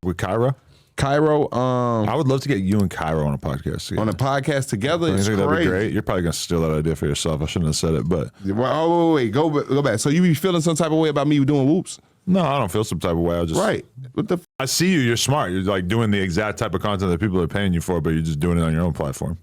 with Kyro? Kyro, I would love to get you and Kyro on a podcast together. on a podcast together. You It's think that'd be crazy. great? You're probably gonna steal that idea for yourself. I shouldn't have said it, but Well, wait, go back. So you be feeling some type of way about me doing whoops? no, I don't feel some type of way. I just Right. What the? I see you. You're smart. You're like doing the exact type of content that people are paying you for, but you're just doing it on your own platform.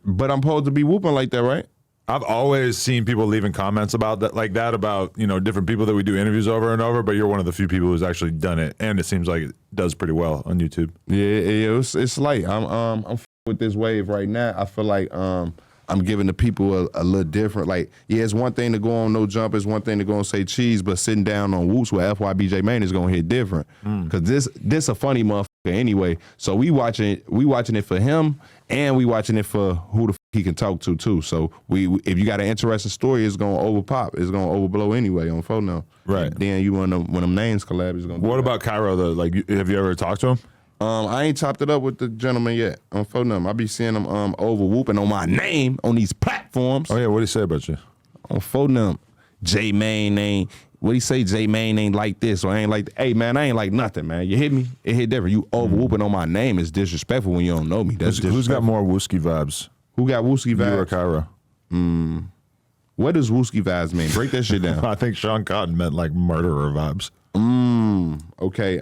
But I'm supposed to be whooping like that, right? I've always seen people leaving comments about that, like that, about different people that we do interviews over and over. But you're one of the few people who's actually done it, and it seems like it does pretty well on YouTube. Yeah, it's light. I'm with this wave right now. I feel like I'm giving the people a little different. Like, yeah, it's one thing to go on No Jump, it's one thing to go and say cheese, but sitting down on Woops with FYB Main is gonna hit different. Cause this a funny motherfucker anyway. So we watching it for him, and we watching it for who the he can talk to too. So if you got an interesting story, it's gonna overpop. It's gonna overblow anyway on phone now. Right. Then you when them names collab, it's gonna. What about Kyro though? Like, have you ever talked to him? I ain't chopped it up with the gentleman yet on phone number. I be seeing them over whooping on my name on these platforms. Oh yeah, what did he say about you? On phone number, J Main ain't. What he say? J Main ain't like this or ain't like. Hey man, I ain't like nothing, man. You hit me? It hit different. You over whooping on my name is disrespectful when you don't know me. That's Who's got more Wooski vibes? Who got Wooski vibes? You or Kyro? What does Wooski vibes mean? Break that shit down. I think Sean Cotton meant like murderer vibes. Okay.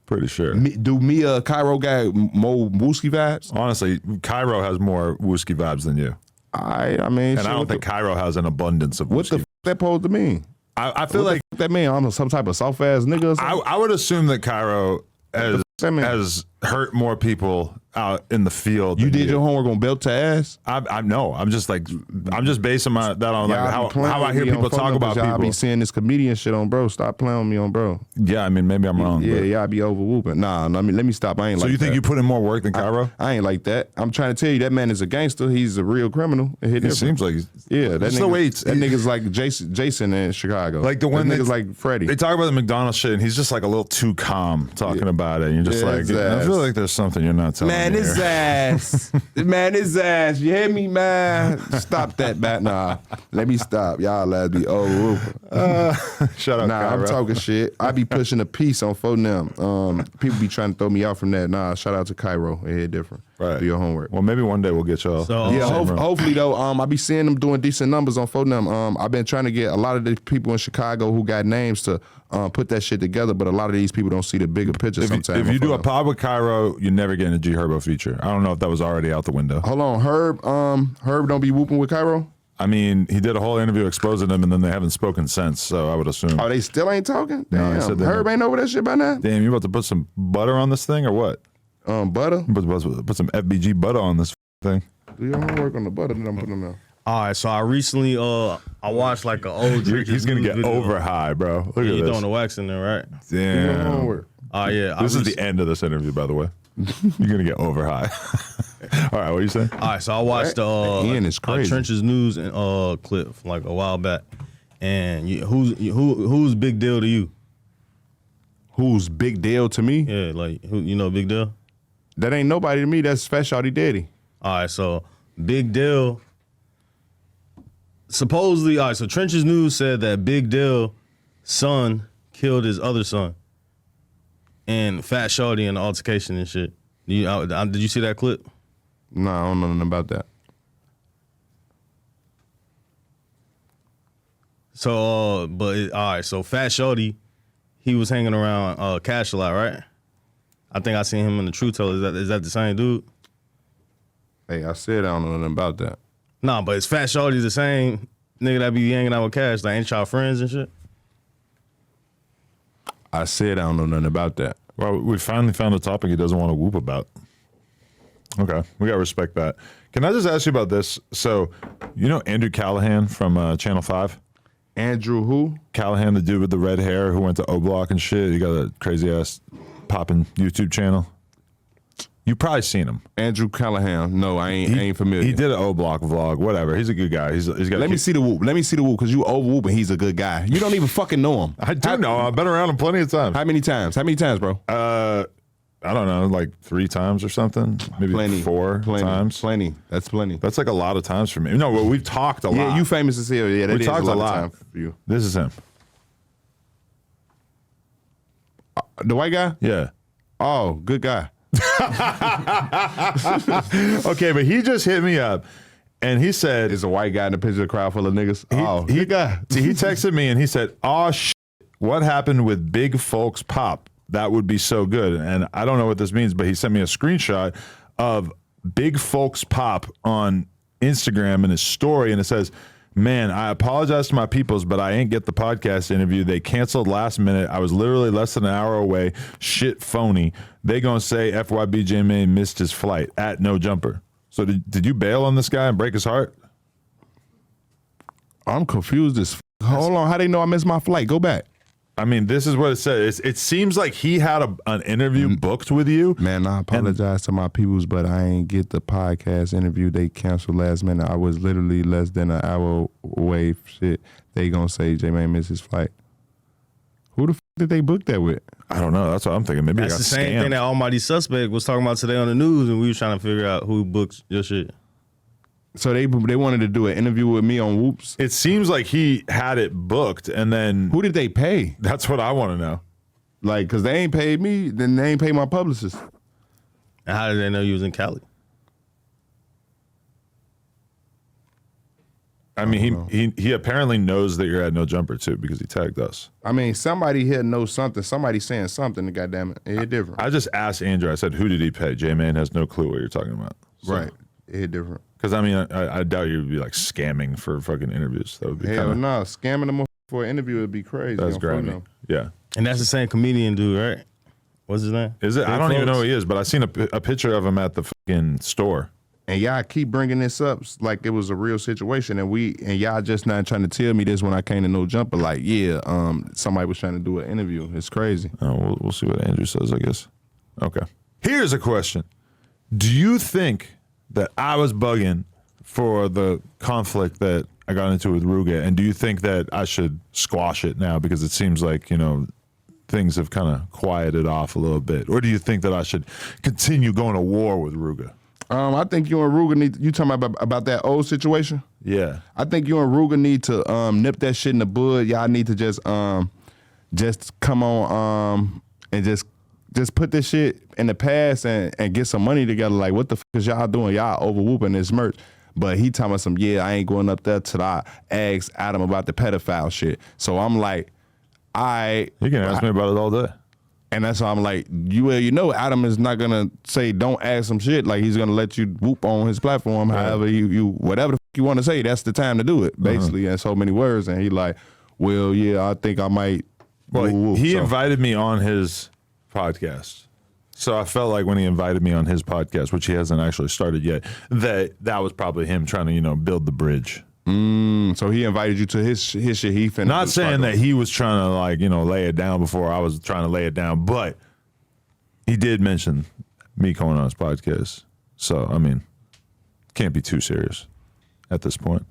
Pretty sure. Do me Kyro got more Wooski vibes? Honestly, Kyro has more Wooski vibes than you. I mean, And I don't think Kyro has an abundance of what the Wooski. f that supposed to mean? I feel What like the f that mean? I'm some type of soft ass nigga or something? I would assume that Kyro that mean? has hurt more people out in the field. You than did your homework on belt to ass? I know. I'm just basing that on like how I hear people talk about people. Y'all be seeing this comedian shit on bro. Stop playing with me on bro. Yeah, I mean maybe I'm wrong. Yeah, but- y'all be over whooping. Nah, let me stop. I ain't So like you think that. you put in more work than Kyro? I ain't like that. I'm trying to tell you that man is a gangster. He's a real criminal. It seems like yeah. That It's the way nigga's like Jason in Chicago. like the one that nigga's that- like Freddie. They talk about the McDonald's shit, and he's just like a little too calm talking about it. And you're just Yeah, like, his I ass. feel like there's something you're not telling Man, me his here. ass. Man, his ass. You hear me, man? Stop that, man. Nah, let me stop. Y'all let me Shut up, Nah, I'm Kyro. talking shit. I be pushing a piece on phone now. People be trying to throw me out from that. Nah, shout out to Kyro. It hit different. Right. Do your homework. Well, maybe one day we'll get y'all. So, Yeah, Same room. hopefully though, I be seeing them doing decent numbers on phone them. I've been trying to get a lot of the people in Chicago who got names to put that shit together, but a lot of these people don't see the bigger picture sometimes. If you on do phone a them. pod with Kyro, you're never getting a G Herbo feature. I don't know if that was already out the window. Hold on, Herb don't be whooping with Kyro? I mean, he did a whole interview exposing them, and then they haven't spoken since. So I would assume. Oh, they still ain't talking? No, Damn, they said they Herb ain't over that shit by now? Damn, you about to put some butter on this thing or what? Butter? Put some FBG butter on this thing. Do your homework on the butter that I'm putting on. all right, so I recently I watched like an old He's gonna get over high, bro. Look You at throwing this. the wax in there, right? Do your Damn. homework. Oh yeah. This is the end of this interview, by the way. You're gonna get over high. All right, what are you saying? All right, so I watched Ian is crazy. Trench's news and clip from like a while back, and who's big deal to you? Who's big deal to me? Yeah, like who big deal? That ain't nobody to me. That's Fat Shawty Daddy. All right, so Big Deal. Supposedly, all right, so Trench's news said that Big Deal son killed his other son, and Fat Shawty in the altercation and shit. Did you see that clip? No, I don't know nothing about that. So, all right, so Fat Shawty, he was hanging around Cash a lot, right? I think I seen him in the True Teller. Is that the same dude? Hey, I said I don't know nothing about that. Nah, but is Fat Shawty the same nigga that be hanging out with Cash? Like, ain't y'all friends and shit? I said I don't know nothing about that. Well, we finally found a topic he doesn't want to whoop about. Okay, we gotta respect that. Can I just ask you about this? So, you know Andrew Callahan from Channel 5? Andrew who? Callahan, the dude with the red hair who went to O Block and shit. He got a crazy ass popping YouTube channel. You probably seen him. Andrew Callahan. No, I ain't familiar. He did an O Block vlog. Whatever. He's a good guy. He's got. Let me see the whoop. Let me see the whoop, because you over whooping. He's a good guy. You don't even fucking know him. I do know. I've been around him plenty of times. How many times? How many times, bro? I don't know, like 3 times or something. Maybe Plenty. 4 times. Plenty. That's plenty. That's like a lot of times for me. No, but we've talked a lot. Yeah, you famous as hell. Yeah, that We is talked a a lot lot. of time for you. This is him. The white guy? Yeah. Oh, good guy. Okay, but he just hit me up and he said, It's a white guy in the picture, a crowd full of niggas. Good guy. he texted me and he said, "Oh shit, what happened with Big Folks Pop? That would be so good." And I don't know what this means, but he sent me a screenshot of Big Folks Pop on Instagram in his story, and it says, "Man, I apologize to my peoples, but I ain't get the podcast interview. They canceled last minute. I was literally less than an hour away. Shit phony. They gonna say FYB J-Man missed his flight at No Jumper." So did you bail on this guy and break his heart? I'm confused as Hold on. How they know I missed my flight? Go back. I mean, this is what it says. It seems like he had an interview booked with you. Man, I apologize to my peoples, but I ain't get the podcast interview. They canceled last minute. I was literally less than an hour away. Shit, they gonna say J-Man missed his flight. Who the did they book that with? I don't know. That's what I'm thinking. Maybe That's I got the same scammed. thing that Almighty Suspect was talking about today on the news, and we were trying to figure out who booked your shit. So they wanted to do an interview with me on Whoops. It seems like he had it booked, and then Who did they pay? that's what I want to know. Like, cause they ain't paid me, then they ain't paid my publicist. And how did they know you was in Cali? I mean, he apparently knows that you're at No Jumper too because he tagged us. I mean, somebody here knows something. Somebody saying something. Goddamn it, it different. I just asked Andrew. I said, "Who did he pay?" J-Man has no clue what you're talking about. So, Right, it different. Because I mean, I doubt you'd be like scamming for fucking interviews. That would be Hell kind of no, scamming them for an interview would be crazy. that's on phone grimy. them. Yeah, And that's the same comedian dude, right? What's his name? is it? I Big don't even know Folks? who he is, but I seen a picture of him at the fucking store. And y'all keep bringing this up like it was a real situation, and y'all just not trying to tell me this when I came to No Jumper. Like, yeah, somebody was trying to do an interview. It's crazy. We'll see what Andrew says, I guess. Okay. Here's a question: do you think that I was bugging for the conflict that I got into with Ruga, and do you think that I should squash it now because it seems like things have kind of quieted off a little bit, or do you think that I should continue going to war with Ruga? I think you and Ruga need. You talking about that old situation? Yeah. I think you and Ruga need to nip that shit in the bud. Y'all need to just come on and just put this shit in the past and get some money together. Like, what the fuck is y'all doing? Y'all over whooping this merch. But he talking about I ain't going up there till I ask Adam about the pedophile shit. So I'm like, You can ask me about it all day. and that's why I'm like, Adam is not gonna say don't ask some shit. Like, he's gonna let you whoop on his platform. Right. However you whatever the fuck you want to say, that's the time to do it. Basically, in so many words. And he like, well, yeah, I think I might. Well, whoop. he So, invited me on his podcast. So I felt like when he invited me on his podcast, which he hasn't actually started yet, that was probably him trying to, build the bridge. so he invited you to his shit. He finna Not do saying fuck that he was trying to lay it down before I was trying to lay it down, but he did mention me coming on his podcast. So, I mean, can't be too serious at this point.